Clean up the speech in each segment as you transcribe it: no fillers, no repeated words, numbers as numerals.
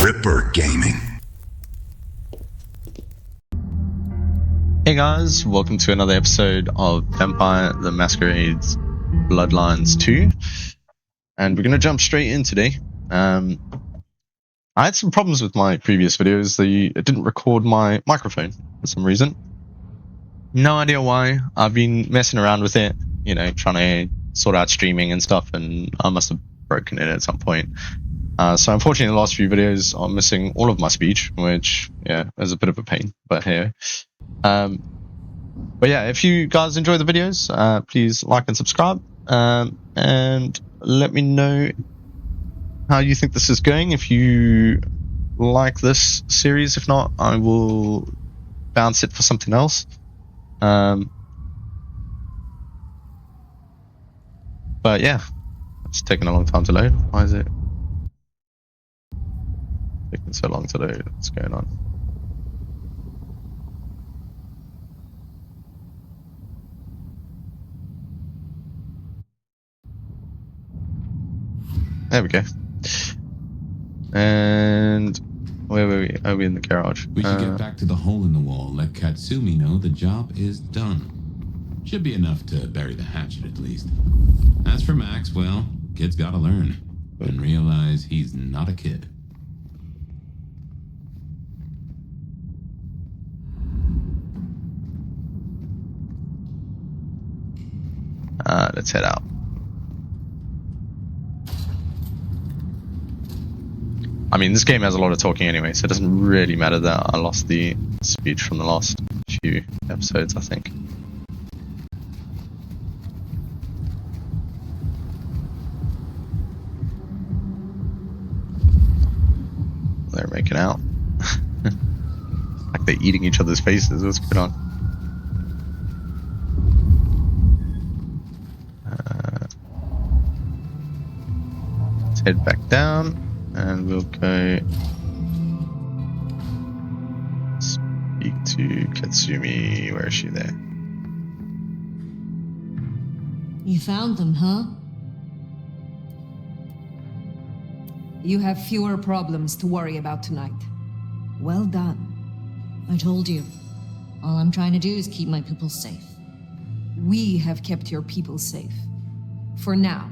Ripper Gaming. Hey guys, welcome to another episode of Vampire the Masquerade's Bloodlines 2. And we're going to jump straight in today. I had some problems with my previous videos. It didn't record my microphone for some reason. No idea why. I've been messing around with it, trying to sort out streaming and stuff, and I must have broken it at some point. So unfortunately, the last few videos are missing all of my speech, which, is a bit of a pain, but hey. But yeah, if you guys enjoy the videos, please like and subscribe, and let me know how you think this is going. If you like this series, if not, I will bounce it for something else. But yeah, it's taking a long time to load. Why is it taking so long to load? What's going on? There we go. And where were we? Oh, we're in the garage. We should get back to the hole in the wall. Let Katsumi know the job is done. Should be enough to bury the hatchet at least. As for Max, well, kid's gotta learn and realize he's not a kid. Let's head out. I mean, this game has a lot of talking anyway, so it doesn't really matter that I lost the speech from the last few episodes, I think. They're making out. Like they're eating each other's faces. What's going on? Let's head back down. And we'll go speak to Katsumi. Where is she there? You found them, huh? You have fewer problems to worry about tonight. Well done. I told you. All I'm trying to do is keep my people safe. We have kept your people safe. For now.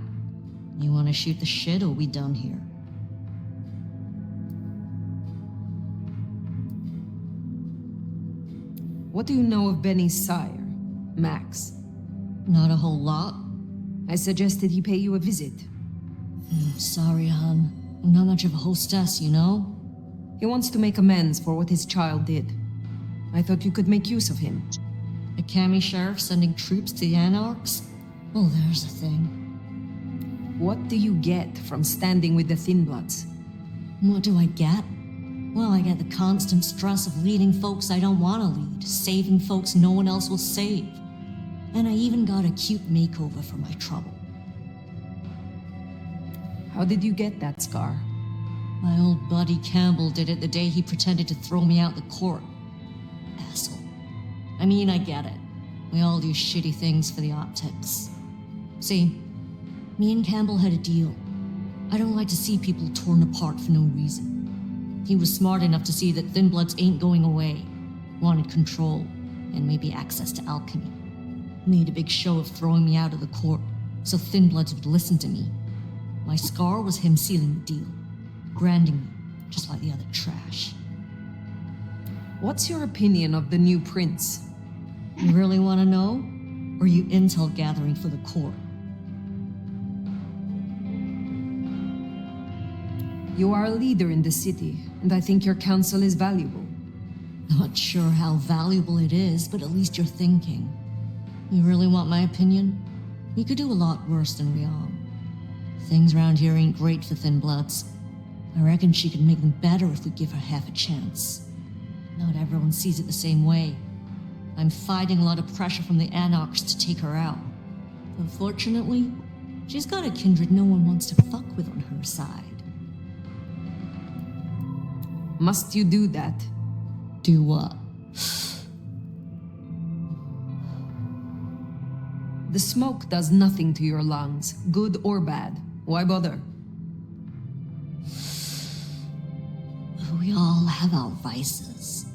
You want to shoot the shit or we done here? What do you know of Benny's sire, Max? Not a whole lot. I suggested he pay you a visit. Sorry, hon. I'm not much of a hostess, you know? He wants to make amends for what his child did. I thought you could make use of him. A Cami sheriff sending troops to the Anarchs? Well, there's a thing. What do you get from standing with the Thin Bloods? What do I get? Well, I get the constant stress of leading folks I don't want to lead, saving folks no one else will save. And I even got a cute makeover for my trouble. How did you get that scar? My old buddy Campbell did it the day he pretended to throw me out the court. Asshole. I mean, I get it. We all do shitty things for the optics. See, me and Campbell had a deal. I don't like to see people torn apart for no reason. He was smart enough to see that Thin Bloods ain't going away. Wanted control, and maybe access to alchemy. Made a big show of throwing me out of the court, so Thin Bloods would listen to me. My scar was him sealing the deal. Branding me, just like the other trash. What's your opinion of the new prince? You really want to know? Or are you intel gathering for the court? You are a leader in the city, and I think your counsel is valuable. Not sure how valuable it is, but at least you're thinking. You really want my opinion? We could do a lot worse than we are. Things around here ain't great for Thin Bloods. I reckon she could make them better if we give her half a chance. Not everyone sees it the same way. I'm fighting a lot of pressure from the Anarchs to take her out. Unfortunately, she's got a kindred no one wants to fuck with on her side. Must you do that? Do what? The smoke does nothing to your lungs, good or bad. Why bother? We all have our vices.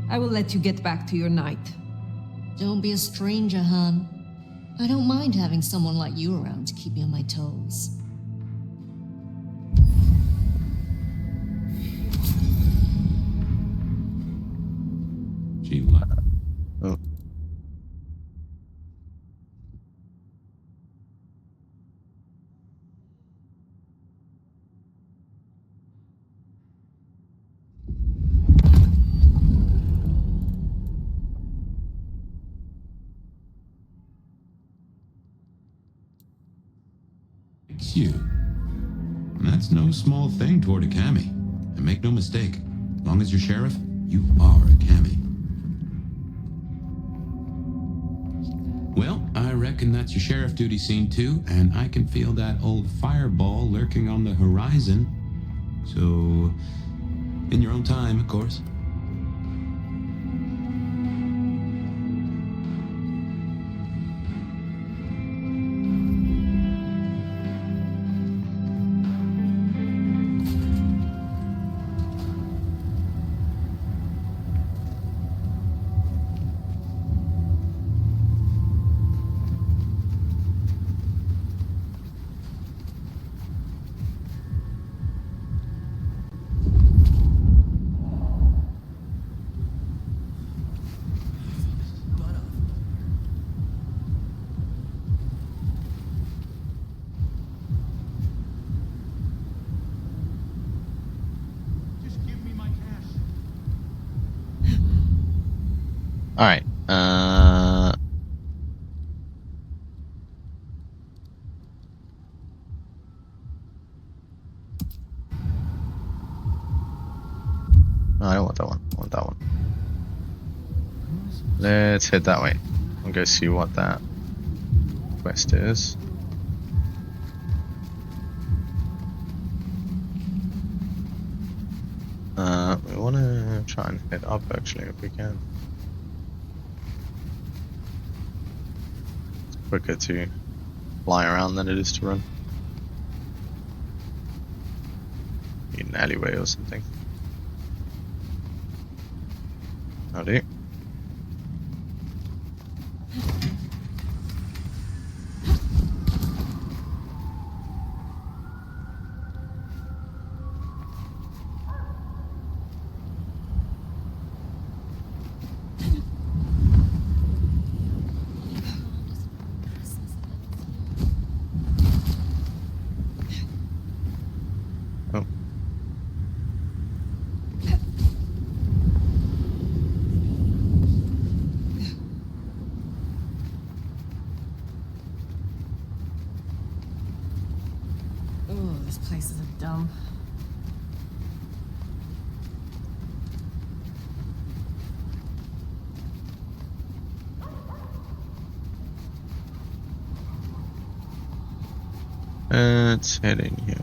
I will let you get back to your night. Don't be a stranger, hon. I don't mind having someone like you around to keep me on my toes. She left. Oh. It's you. And that's no small thing toward a Cammy. And make no mistake, as long as you're sheriff, you are a Cammy. Well, I reckon that's your sheriff duty scene too, and I can feel that old fireball lurking on the horizon. So, in your own time, of course. All right. No, I don't want that one. I want that one. Let's head that way and go see what that quest is. We want to try and head up actually if we can. It's quicker to fly around than it is to run. Need an alleyway or something. Howdy. Oh. Oh, this place is a dump. It's heading here.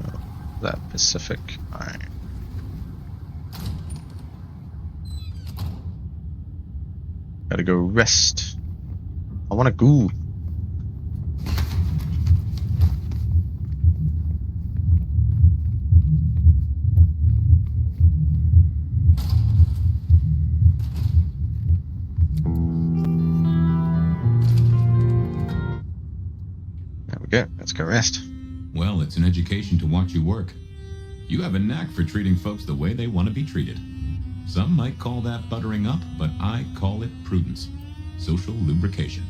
That Pacific. Alright. Gotta go rest. I wanna go. There we go. Let's go rest. Well, it's an education to watch you work. You have a knack for treating folks the way they want to be treated. Some might call that buttering up, but I call it prudence. Social lubrication.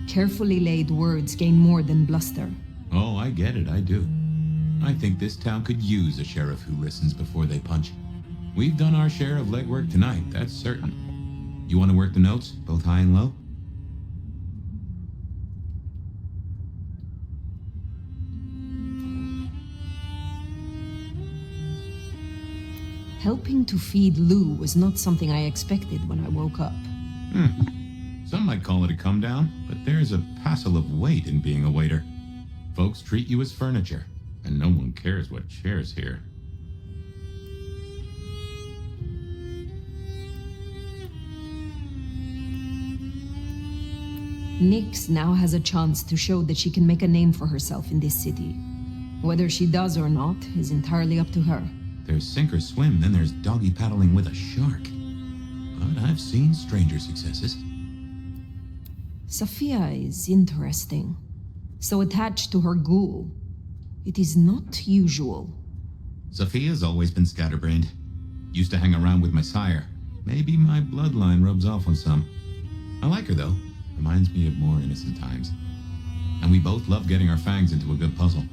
Carefully laid words gain more than bluster. Oh, I get it, I do. I think this town could use a sheriff who listens before they punch. We've done our share of legwork tonight, that's certain. You want to work the notes, both high and low? Helping to feed Lou was not something I expected when I woke up. Some might call it a come down, but there's a passel of weight in being a waiter. Folks treat you as furniture, and no one cares what chairs here. Nyx now has a chance to show that she can make a name for herself in this city. Whether she does or not is entirely up to her. There's sink or swim, then there's doggy paddling with a shark. But I've seen stranger successes. Sophia is interesting. So attached to her ghoul. It is not usual. Sophia's always been scatterbrained. Used to hang around with my sire. Maybe my bloodline rubs off on some. I like her, though. Reminds me of more innocent times. And we both love getting our fangs into a good puzzle.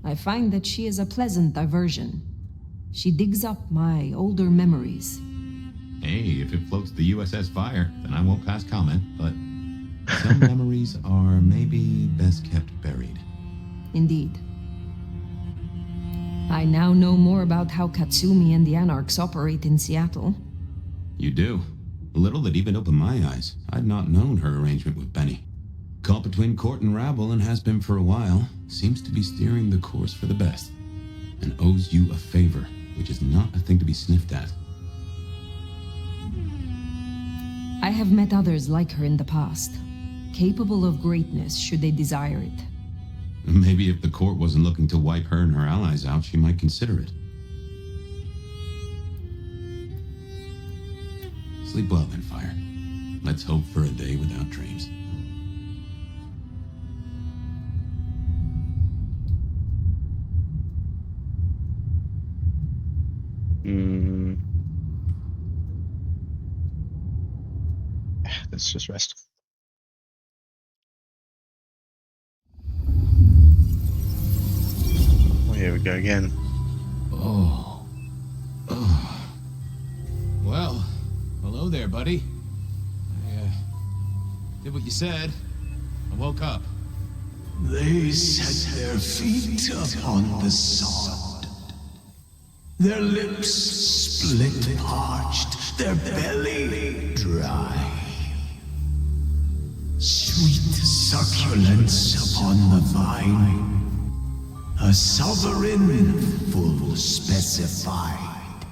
I find that she is a pleasant diversion. She digs up my older memories. Hey, if it floats the USS Fire, then I won't pass comment, but some memories are maybe best kept buried. Indeed. I now know more about how Katsumi and the Anarchs operate in Seattle. You do. A little that even opened my eyes. I'd not known her arrangement with Benny. Caught between court and rabble and has been for a while. Seems to be steering the course for the best. And owes you a favor, which is not a thing to be sniffed at. I have met others like her in the past, capable of greatness should they desire it. Maybe if the court wasn't looking to wipe her and her allies out, she might consider it. Sleep well then, Fire. Let's hope for a day without dreams. Let's just rest. Oh, here we go again. Oh. Well, hello there, buddy. I did what you said. I woke up. They set their feet upon the sod. Their lips split parched, their belly dry. Sweet succulence upon the vine, a sovereign full specified.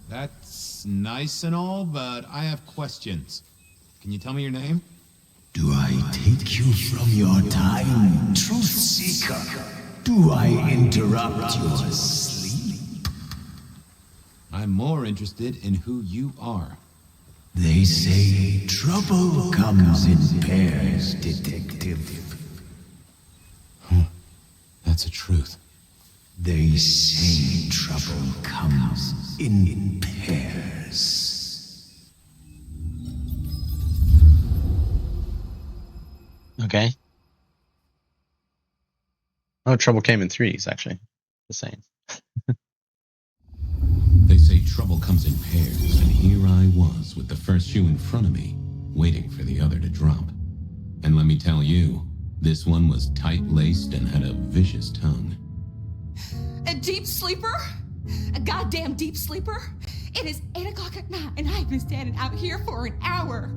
That's nice and all, but I have questions. Can you tell me your name? Do I take you from your time, truth seeker? Do I interrupt your sleep? I'm more interested in who you are. They say trouble comes in pairs, detective. That's a truth. They say trouble comes in pairs. Okay. Oh, trouble came in threes, actually. The same. They say trouble comes in pairs, and here I was with the first shoe in front of me, waiting for the other to drop. And let me tell you, this one was tight-laced and had a vicious tongue. A deep sleeper? A goddamn deep sleeper? It is 8 o'clock at night and I've been standing out here for an hour.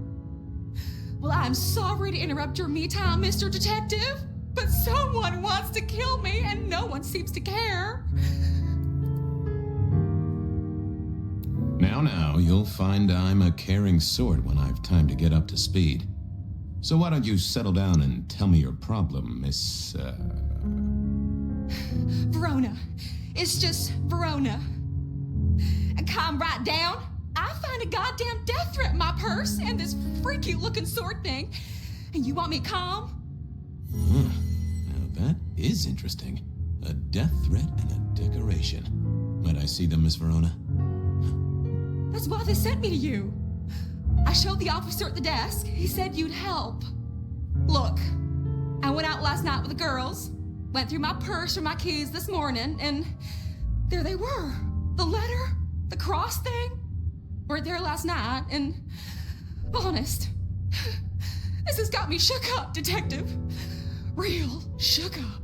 Well, I'm sorry to interrupt your me time, Mr. Detective, but someone wants to kill me and no one seems to care. Now, you'll find I'm a caring sort when I've time to get up to speed. So why don't you settle down and tell me your problem, Miss, Verona. It's just Verona. And calm right down. I find a goddamn death threat in my purse and this freaky looking sword thing. And you want me calm? Now that is interesting. A death threat and a decoration. Might I see them, Miss Verona? That's why they sent me to you. I showed the officer at the desk. He said you'd help. Look, I went out last night with the girls, went through my purse for my keys this morning, and there they were. The letter, the cross thing, were there last night, and honest, this has got me shook up, Detective. Real shook up.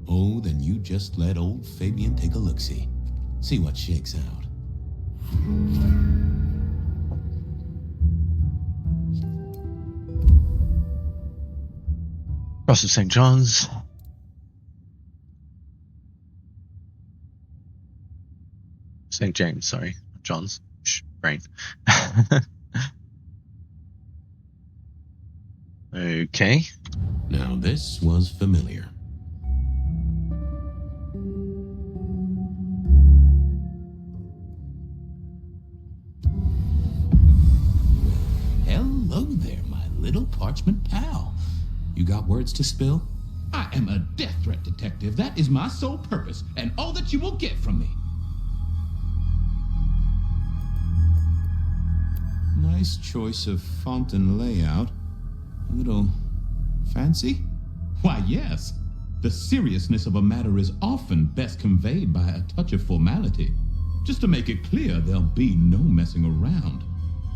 Oh, then you just let old Fabian take a look-see. See what shakes out. Cross of St. John's. St. James, sorry. John's. brain. Okay. Now this was familiar. Hello there, my little parchment pal. You got words to spill? I am a death threat detective. That is my sole purpose, and all that you will get from me. Nice choice of font and layout. A little fancy? Why, yes. The seriousness of a matter is often best conveyed by a touch of formality. Just to make it clear, there'll be no messing around.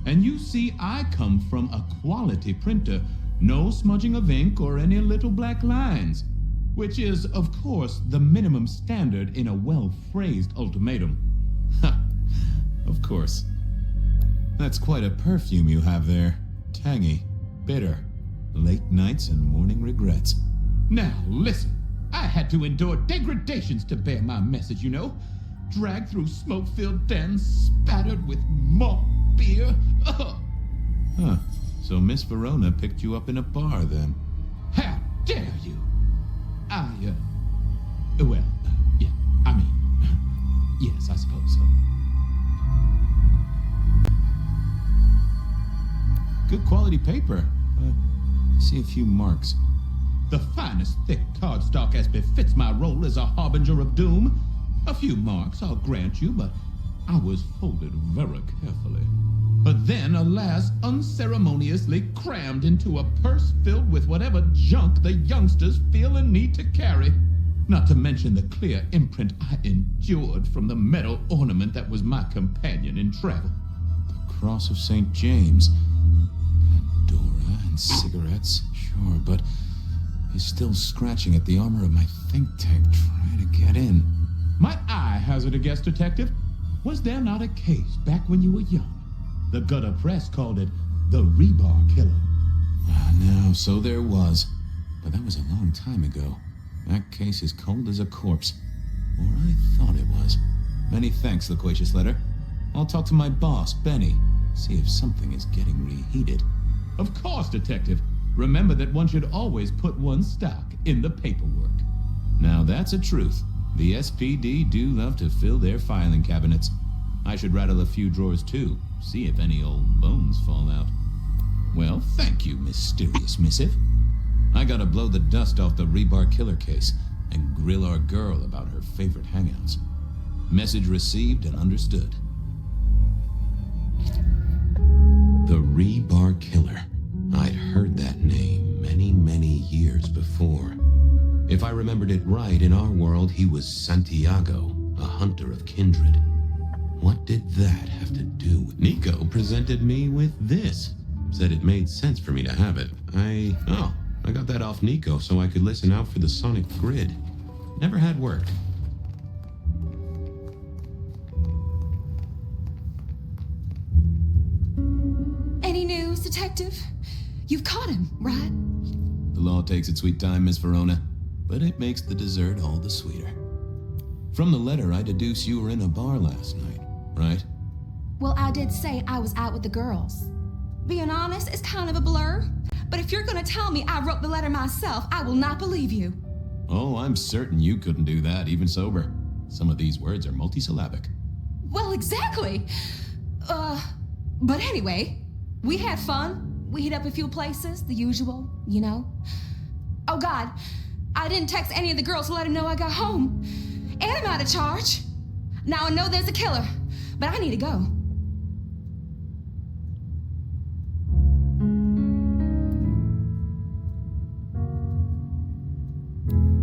And you see, I come from a quality printer. No smudging of ink or any little black lines. Which is, of course, the minimum standard in a well-phrased ultimatum. Ha! Of course. That's quite a perfume you have there. Tangy, bitter, late nights and morning regrets. Now, listen. I had to endure degradations to bear my message, you know. Dragged through smoke-filled dens, spattered with malt beer. Ugh. Huh. So Miss Verona picked you up in a bar, then? How dare you? Yeah, I mean, yes, I suppose so. Good quality paper. I see a few marks. The finest thick cardstock as befits my role as a harbinger of doom. A few marks, I'll grant you, but I was folded very carefully. But then, alas, unceremoniously crammed into a purse filled with whatever junk the youngsters feel a need to carry. Not to mention the clear imprint I endured from the metal ornament that was my companion in travel. The Cross of St. James. Pandora and cigarettes, sure, but he's still scratching at the armor of my think tank trying to get in. Might I hazard a guess, detective? Was there not a case back when you were young? The gutter press called it the Rebar Killer. No, so there was. But that was a long time ago. That case is cold as a corpse. Or I thought it was. Many thanks, loquacious letter. I'll talk to my boss, Benny. See if something is getting reheated. Of course, detective. Remember that one should always put one's stock in the paperwork. Now that's a truth. The SPD do love to fill their filing cabinets. I should rattle a few drawers too. See if any old bones fall out. Well, thank you, mysterious missive. I gotta blow the dust off the Rebar Killer case and grill our girl about her favorite hangouts. Message received and understood. The Rebar Killer. I'd heard that name many, many years before. If I remembered it right, in our world, he was Santiago, a hunter of Kindred. What did that have to do with... Nico presented me with this. Said it made sense for me to have it. I got that off Nico so I could listen out for the sonic grid. Never had worked. Any news, detective? You've caught him, right? The law takes its sweet time, Miss Verona, but it makes the dessert all the sweeter. From the letter, I deduce you were in a bar last night, right? Well, I did say I was out with the girls. Being honest, it's kind of a blur. But if you're gonna tell me I wrote the letter myself, I will not believe you. Oh, I'm certain you couldn't do that, even sober. Some of these words are multisyllabic. Well, exactly. But anyway, we had fun. We hit up a few places, the usual, you know. Oh God, I didn't text any of the girls to let them know I got home. And I'm out of charge. Now I know there's a killer, but I need to go.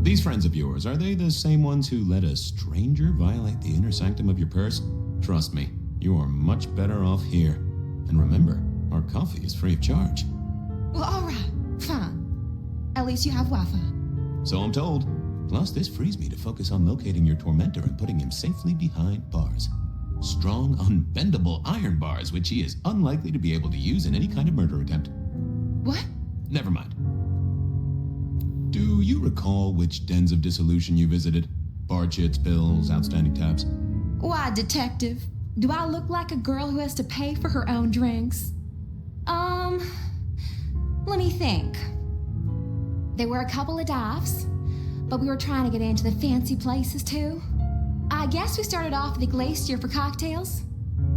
These friends of yours, are they the same ones who let a stranger violate the inner sanctum of your purse? Trust me, you are much better off here. And remember, our coffee is free of charge. Well, all right, fine. At least you have Wi-Fi. So I'm told. Plus, this frees me to focus on locating your tormentor and putting him safely behind bars. Strong, unbendable iron bars, which he is unlikely to be able to use in any kind of murder attempt. What? Never mind. Do you recall which dens of dissolution you visited? Bar chits, bills, outstanding tabs? Why, detective? Do I look like a girl who has to pay for her own drinks? Let me think. There were a couple of dives, but we were trying to get into the fancy places too. I guess we started off at the Glacier for cocktails,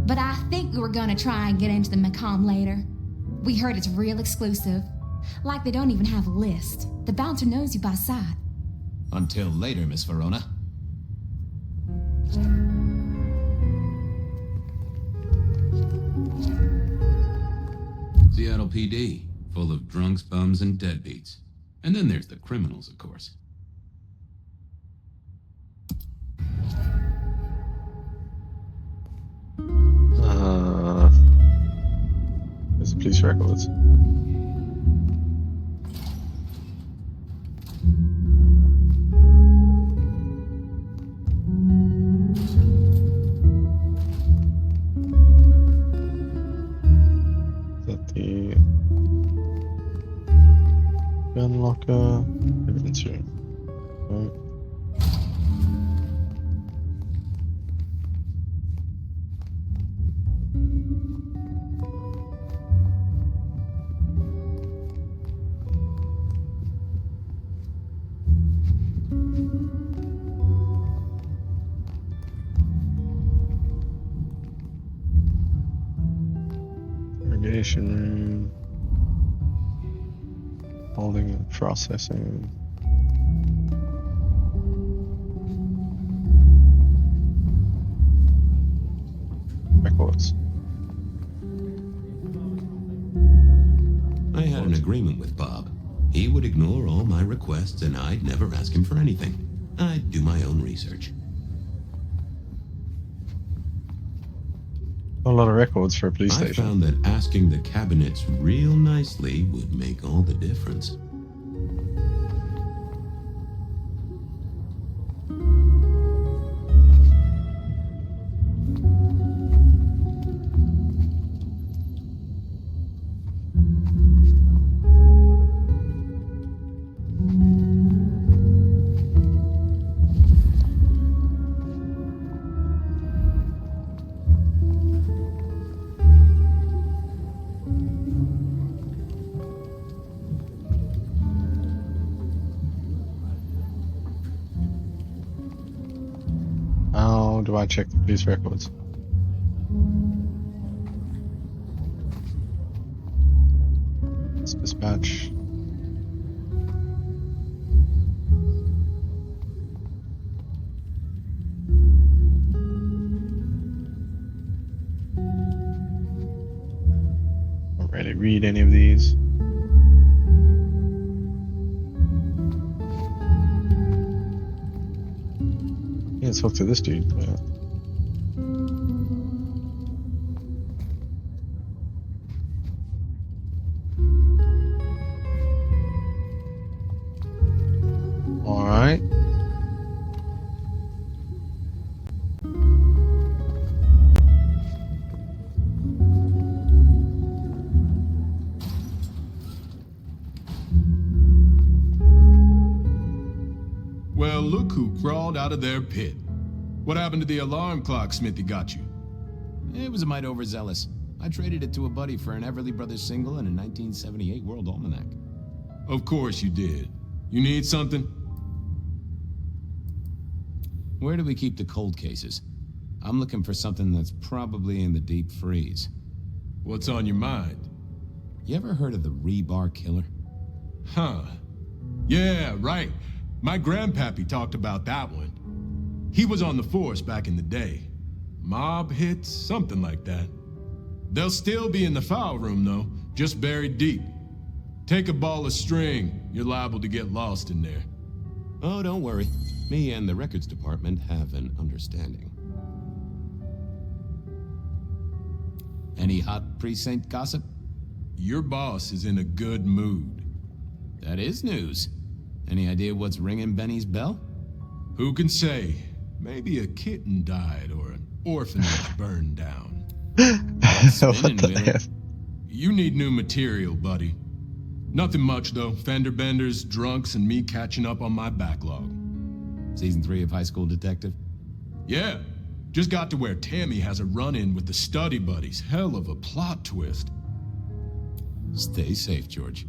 but I think we were gonna try and get into the Macon later. We heard it's real exclusive. Like they don't even have a list. The bouncer knows you by sight. Until later, Miss Verona. Seattle PD, full of drunks, bums, and deadbeats. And then there's the criminals, of course. There's the police records. Is that the gun locker? Evidence room. Right. Interrogation room. Holding and processing. Records. I had an agreement with Bob. He would ignore all my requests and I'd never ask him for anything. I'd do my own research. A lot of records for a police I station. found that asking the cabinets real nicely would make all the difference. How do I check the police records? Let's dispatch. Don't really read any of these. Let's talk to this dude. All right. Well, look who crawled out of their pit. What happened to the alarm clock Smithy got you? It was a mite overzealous. I traded it to a buddy for an Everly Brothers single and a 1978 World Almanac. Of course you did. You need something? Where do we keep the cold cases? I'm looking for something that's probably in the deep freeze. What's on your mind? You ever heard of the Rebar Killer? Huh. Yeah, right. My grandpappy talked about that one. He was on the force back in the day. Mob hits, something like that. They'll still be in the file room, though, just buried deep. Take a ball of string, you're liable to get lost in there. Oh, don't worry. Me and the records department have an understanding. Any hot precinct gossip? Your boss is in a good mood. That is news. Any idea what's ringing Benny's bell? Who can say? Maybe a kitten died or an orphanage burned down. What the heck? You need new material, buddy. Nothing much, though. Fender benders, drunks, and me catching up on my backlog. Season 3 of High School Detective? Yeah. Just got to where Tammy has a run-in with the study buddies. Hell of a plot twist. Stay safe, George.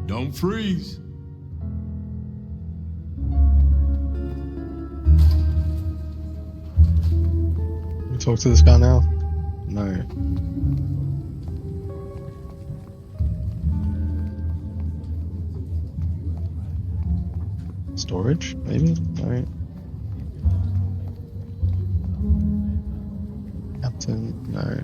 Don't freeze. We talk to this guy now? No. Storage, maybe? No. Captain, no.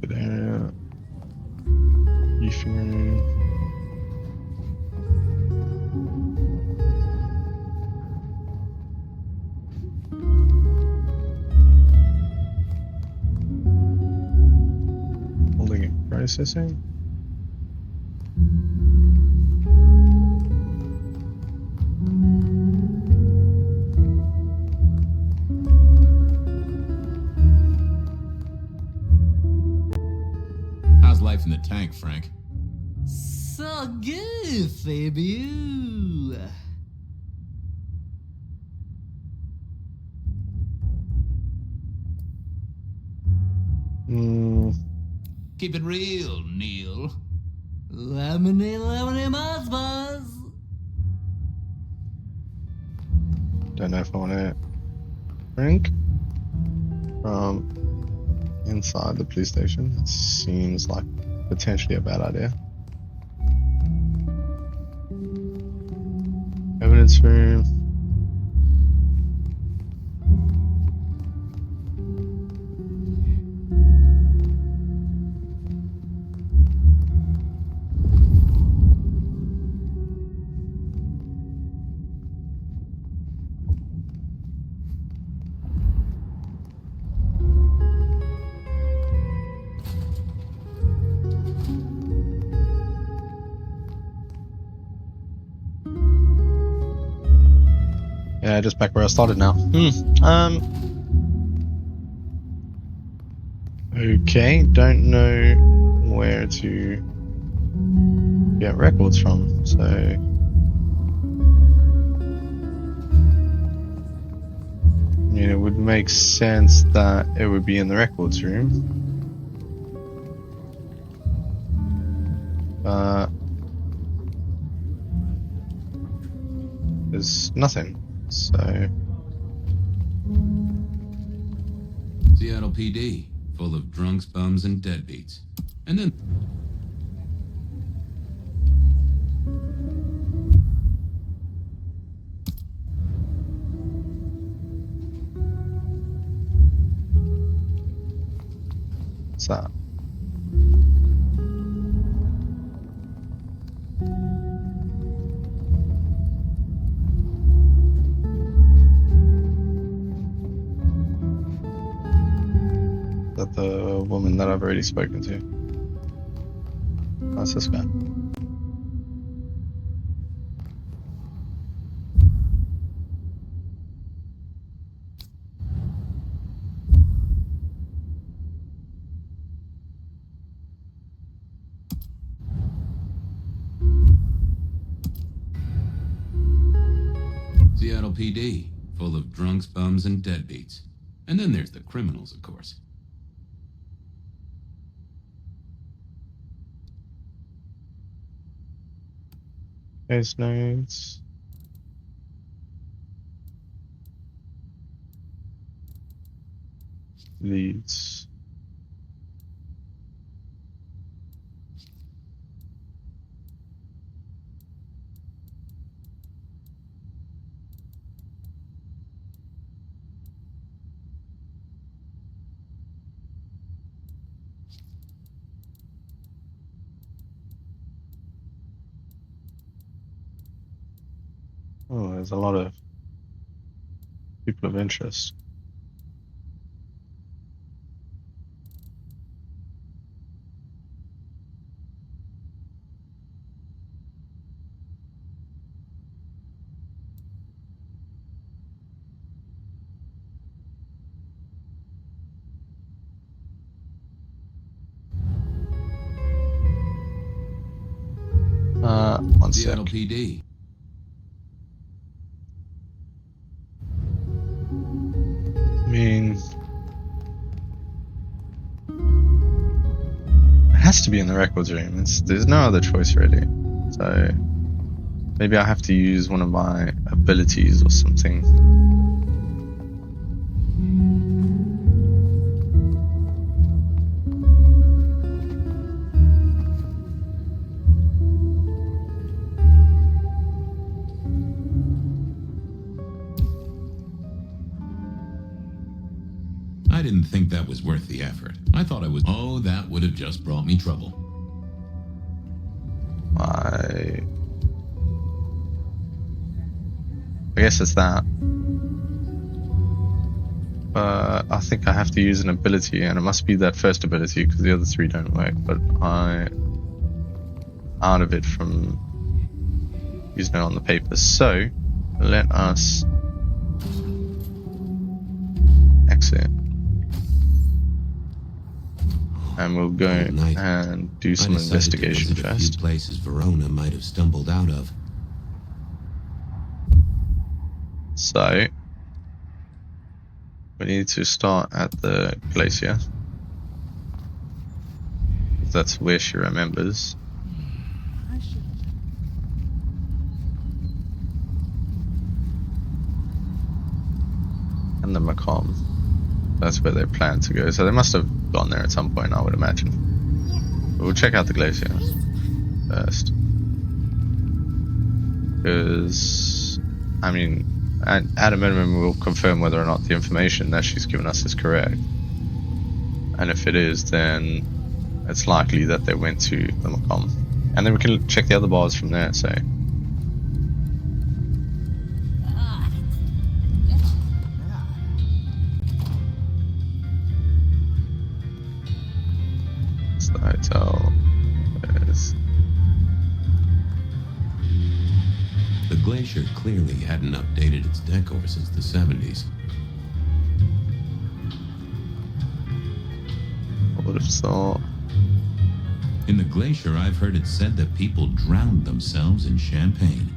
Good area. Briefing room. Holding and processing. How's life in the tank, Frank? So good, Fabio. Keep it real, Neil. Lemony, Mars Buzz. Don't know if I want to drink from inside the police station. It seems like potentially a bad idea. Evidence room. Yeah, just back where I started now. Okay, don't know where to get records from, so I mean, it would make sense that it would be in the records room. But there's nothing. So Seattle PD, full of drunks, bums, and deadbeats. And then what's that? Is that the woman that I've already spoken to? That's this guy. Seattle PD, full of drunks, bums, and deadbeats. And then there's the criminals, of course. Case notes. Leads. Oh, there's a lot of people of interest. one sec. Seattle PD. I mean, it has to be in the records room. There's no other choice really. So maybe I have to use one of my abilities or something. I didn't think that was worth the effort. I thought I was. Oh, that would have just brought me trouble. I guess it's that. I think I have to use an ability, and it must be that first ability because the other three don't work. But out of it from using it on the paper. So let us exit. And we'll go and do some investigation first. A few places Verona might have stumbled out of. So we need to start at the Glacier. That's where she remembers. And the Macon. That's where they plan to go. So they must have gone there at some point, I would imagine. But we'll check out the Glacier first. Because, I mean, at a minimum, we'll confirm whether or not the information that she's given us is correct. And if it is, then it's likely that they went to the Macon. And then we can check the other bars from there, so. It's the hotel. The Glacier clearly hadn't updated its decor since the 70s. I would have thought. In the Glacier, I've heard it said that people drowned themselves in champagne.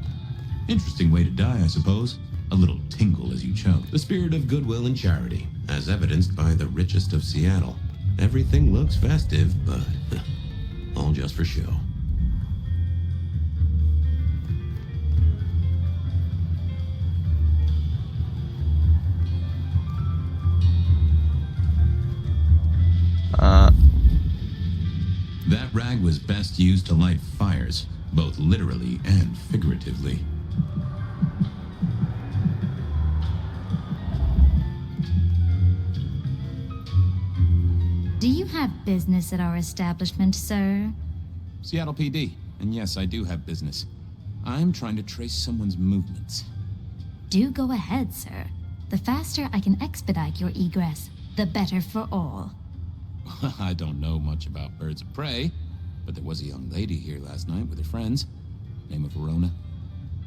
Interesting way to die, I suppose. A little tingle as you choke. The spirit of goodwill and charity, as evidenced by the richest of Seattle. Everything looks festive, but all just for show. That rag was best used to light fires, both literally and figuratively. Do you have business at our establishment, sir? Seattle PD, and yes, I do have business. I'm trying to trace someone's movements. Do go ahead, sir. The faster I can expedite your egress, the better for all. I don't know much about birds of prey, but there was a young lady here last night with her friends. Name of Verona.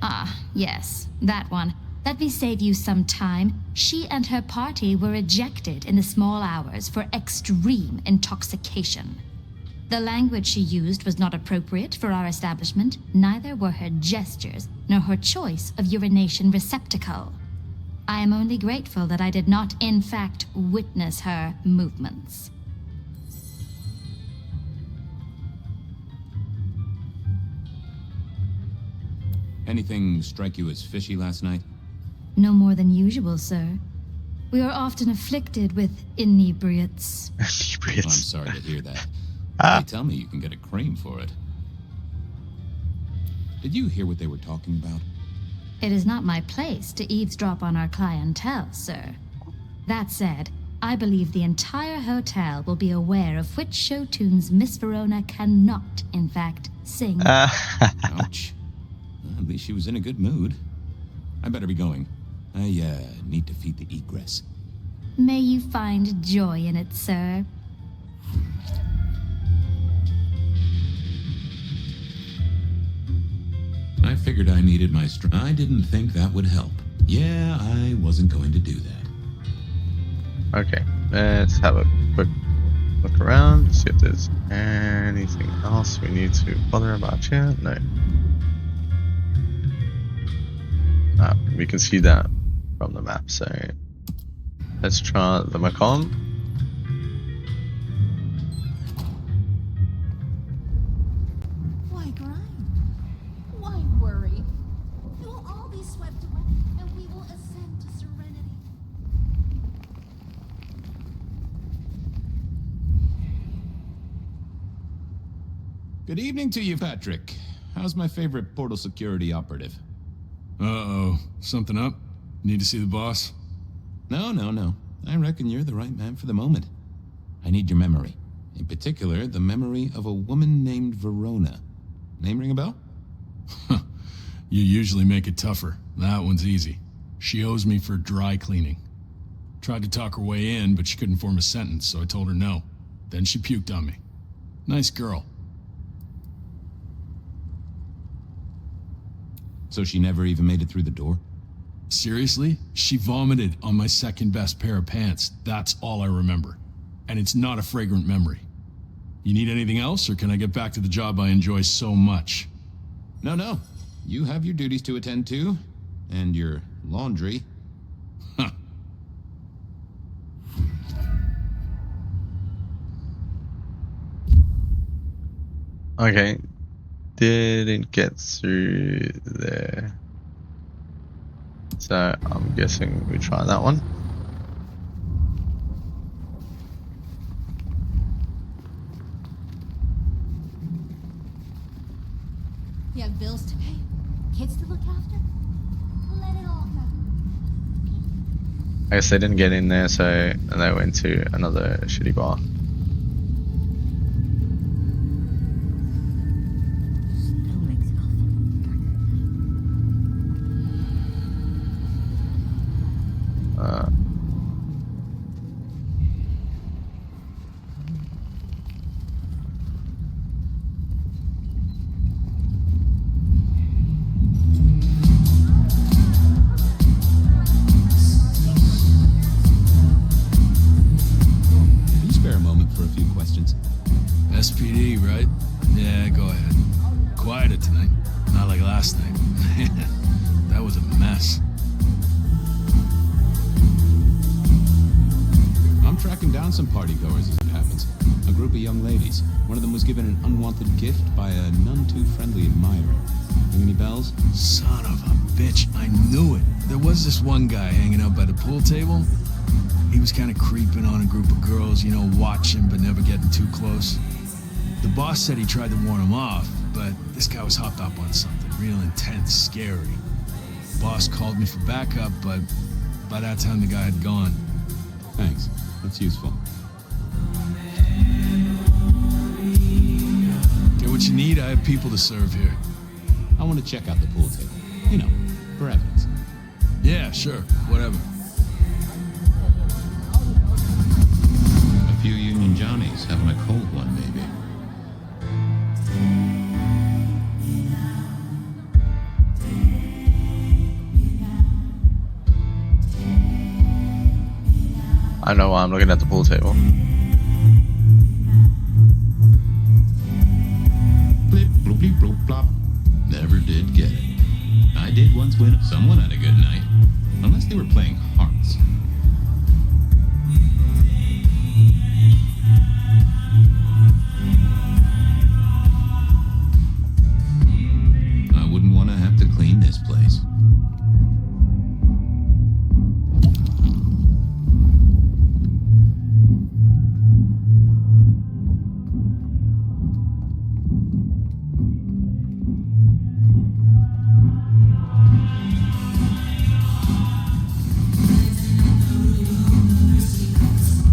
Ah, yes, that one. Let me save you some time. She and her party were ejected in the small hours for extreme intoxication. The language she used was not appropriate for our establishment, neither were her gestures, nor her choice of urination receptacle. I am only grateful that I did not, in fact, witness her movements. Anything strike you as fishy last night? No more than usual, sir. We are often afflicted with inebriates. I'm sorry to hear that. They tell me you can get a cream for it. Did you hear what they were talking about? It is not my place to eavesdrop on our clientele, sir. That said, I believe the entire hotel will be aware of which show tunes Miss Verona cannot, in fact, sing. Ouch. At least she was in a good mood. I better be going. I need to feed the egress. May you find joy in it, sir. I figured I needed my strength. I didn't think that would help. Yeah, I wasn't going to do that. Okay, let's have a quick look around, see if there's anything else we need to bother about here. No. We can see that from the map, so let's try the Macon. Why grind? Why worry? We will all be swept away, and we will ascend to serenity. Good evening to you, Patrick. How's my favorite portal security operative? Uh-oh. Something up? Need to see the boss? No. I reckon you're the right man for the moment. I need your memory. In particular, the memory of a woman named Verona. Name ring a bell? You usually make it tougher. That one's easy. She owes me for dry cleaning. Tried to talk her way in, but she couldn't form a sentence, so I told her no. Then she puked on me. Nice girl. So she never even made it through the door? Seriously? She vomited on my second best pair of pants. That's all I remember. And it's not a fragrant memory. You need anything else, or can I get back to the job I enjoy so much? No. You have your duties to attend to, and your laundry. Huh. Okay, didn't get through there. So I'm guessing we try that one. You have bills to pay, kids to look after. Let it all go. I guess they didn't get in there, so they went to another shitty bar. SPD, right? Yeah, go ahead. Quieter tonight. Not like last night. That was a mess. I'm tracking down some partygoers as it happens. A group of young ladies. One of them was given an unwanted gift by a none too friendly admirer. Ring any bells? Son of a bitch, I knew it. There was this one guy hanging out by the pool table. He was kind of creeping on a group of girls, you know, watching but never getting too close. The boss said he tried to warn him off, but this guy was hopped up on something real intense, scary. Boss called me for backup, but by that time the guy had gone. Thanks. That's useful. Get what you need, I have people to serve here. I want to check out the pool table. You know, for evidence. Yeah, sure. Whatever. A few Union Johnnies having a cold one, maybe. I know why I'm looking at the pool table. Blip, bloop, bleep, bloop, plop. Never did get it. I did once win. Someone had a good night. Unless they were playing hearts. I wouldn't want to have to clean this place.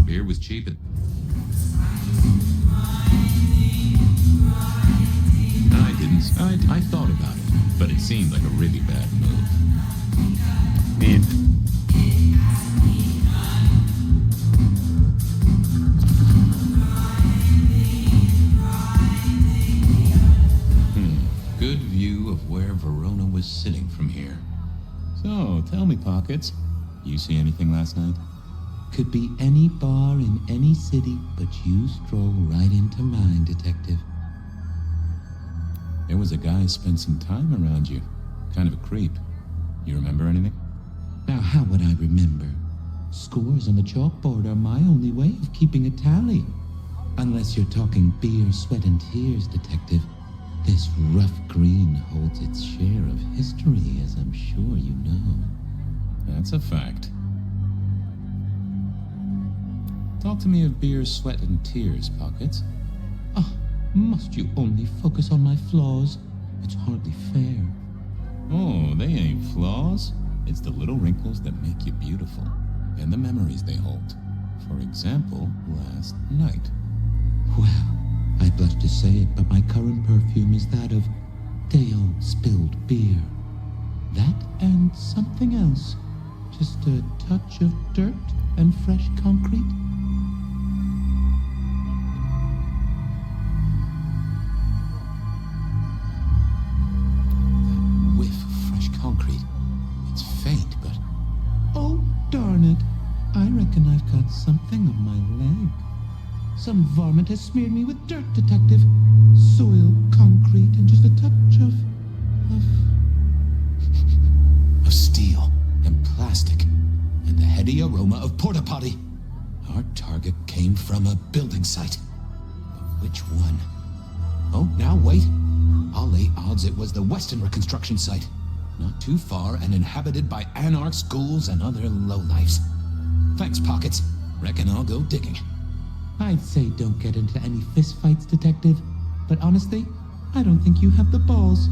Beer was cheap and I thought about it, but it seemed like a really bad move. Need. Good view of where Verona was sitting from here. So, tell me, Pockets. You see anything last night? Could be any bar in any city, but you stroll right into mine, Detective. There was a guy spent some time around you. Kind of a creep. You remember anything? Now, how would I remember? Scores on the chalkboard are my only way of keeping a tally. Unless you're talking beer, sweat, and tears, Detective. This rough green holds its share of history, as I'm sure you know. That's a fact. Talk to me of beer, sweat, and tears, Pockets. Ah, must you only focus on my flaws? It's hardly fair. Oh, they ain't flaws. It's the little wrinkles that make you beautiful, and the memories they hold. For example, last night. Well, I blush to say it, but my current perfume is that of day-old spilled beer. That and something else. Just a touch of dirt and fresh concrete. That whiff of fresh concrete. It's faint, but... Oh, darn it. I reckon I've got something on my leg. Some varmint has smeared me with dirt, Detective. Soil, concrete, and just a touch of steel and plastic and the heady aroma of porta potty. Our target came from a building site. But which one? Oh, now wait. I'll lay odds it was the Western reconstruction site. Not too far and inhabited by Anarchs, ghouls, and other lowlifes. Thanks, Pockets. Reckon I'll go digging. I'd say don't get into any fistfights, Detective. But honestly, I don't think you have the balls.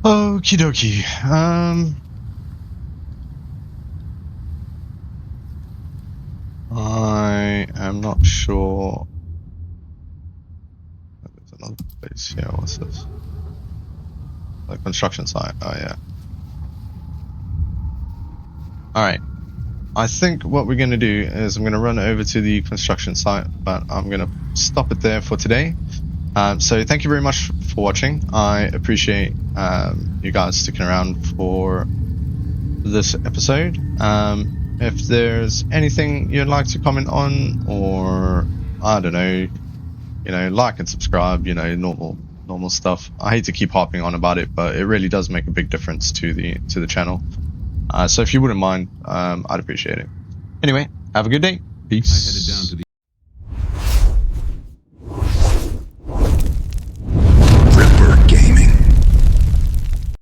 Okie dokie. I am not sure. There's another place here. What's this? The construction site. Oh yeah. Alright. I think what we're going to do is I'm going to run over to the construction site, but I'm going to stop it there for today. So thank you very much for watching. I appreciate you guys sticking around for this episode. If there's anything you'd like to comment on, or I don't know, like and subscribe, normal stuff. I hate to keep harping on about it, but it really does make a big difference to the channel. So if you wouldn't mind, I'd appreciate it. Anyway, have a good day. Peace.